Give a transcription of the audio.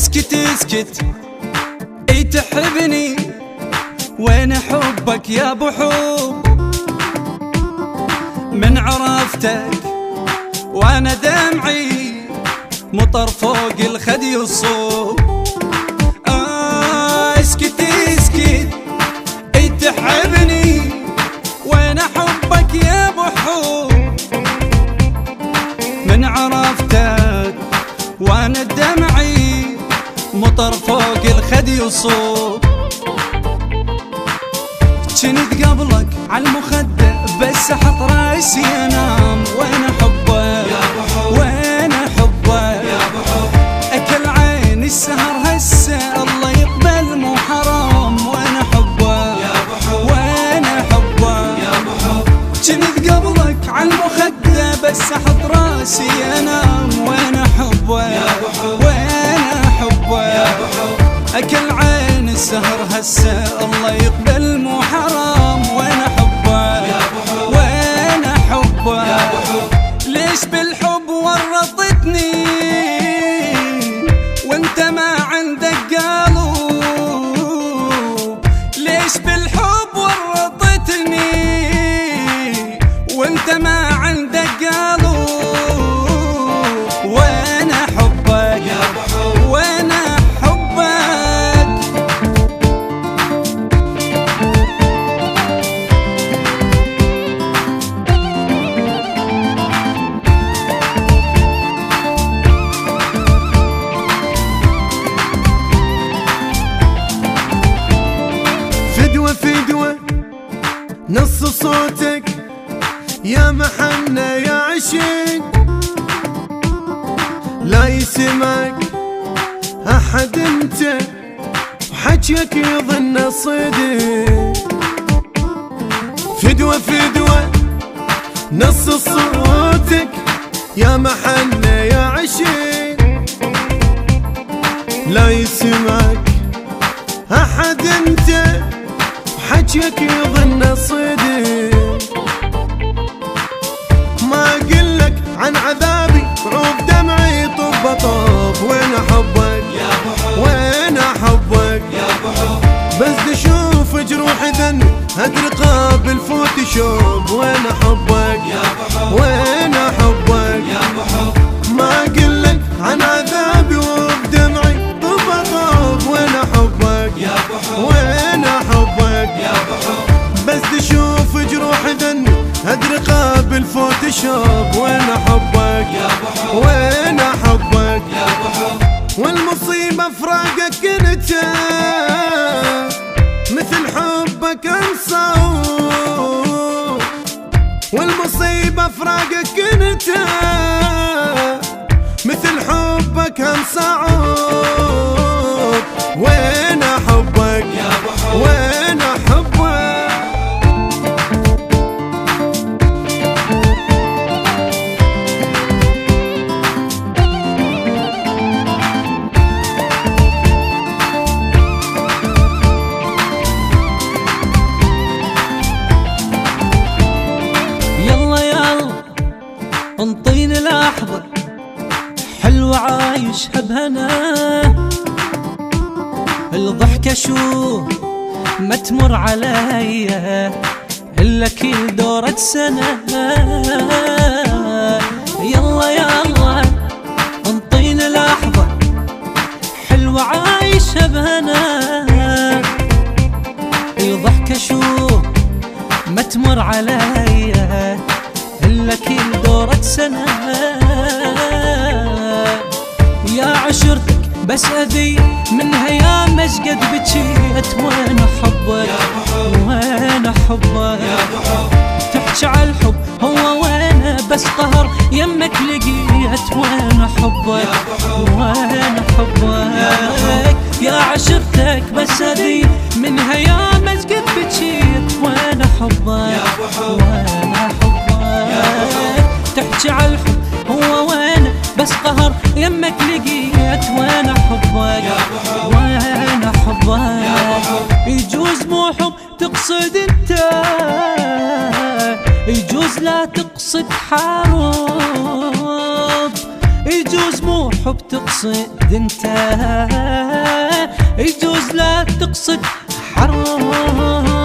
اسكت اسكت اي تحبني، وين حبك يا ابو حب؟ من عرفتك وانا دمعي مطر فوق الخدي والصوب. اسكت اسكت اي تحبني، وين حبك يا ابو حب؟ من عرفتك وانا دمعي مطر فوق الخدي والصوب. جنت قبلك عالمخدة بس احط راسي انام، وين حبك وين حبك؟ اكل عين السهر هسه الله يقبل مو حرام، وين حبك وين حبك؟ جنت قبلك عالمخدة بس احط راسي انام، وين حبك وين حبك؟ اكل عين السهر هسه الله يقبل مو حرام، وين حبك وين حبك؟ ليش بالحب ورطتني وانت ما عندك قلب؟ ليش بالحب ورطتني وانت ما عندك قلب؟ وين حبك وين حبك؟ فدوة فدوة نص صوتك يا محنة يا عشق، لا يسمعك أحد انت وحجيك يظن صدق. فدوة فدوة نص صوتك يا محنة يا عشق، لا يسمعك أحد انت وحجيك يظن صدق. ما قلك عن عذابي عوب دمعي طب طب، وين حبك وين حبك؟ بس تشوف جروحي ذني هدري قابل فوتوشوب، وين حبك وين حبك؟ ما قلك عن عذابي عوب دمعي طب طب، وين حبك وين حبك؟ بس تشوف جروحي ذني هدري قابل فوتوشوب، وين حبك وين حبك؟ والمصيبة فراقك انت مثل حبك انصاوب، والمصيبة فراقك انت مثل حبك انصاوب. وين حبك وين حبك؟ انطيني لحظة حلوة عايشها بهنا، الضحكة شو ما تمر عليا إلا كل دورة سنة. يلا يلا انطيني لحظة حلوة عايشها بهنا، الضحكة شو ما تمر عليا إلا كل دورة سنة. يا عشرتك بس أذي منها يا مسجد بجيت، وين حبك وين حبك؟ تحكي عالحب هو وين بس قهر يمك لقيت، وين حبك وين حبك؟ يا عشرتك بس أذي منها يا مسجد بجيت، وين حبك وين حبك؟ تحكي عالحب هو وين بس قهر يمك لقيت، وين حبك وين حبك؟ يجوز مو حب تقصد انت، يجوز لا تقصد حرب، يجوز مو حب تقصد انت، يجوز لا تقصد حرام.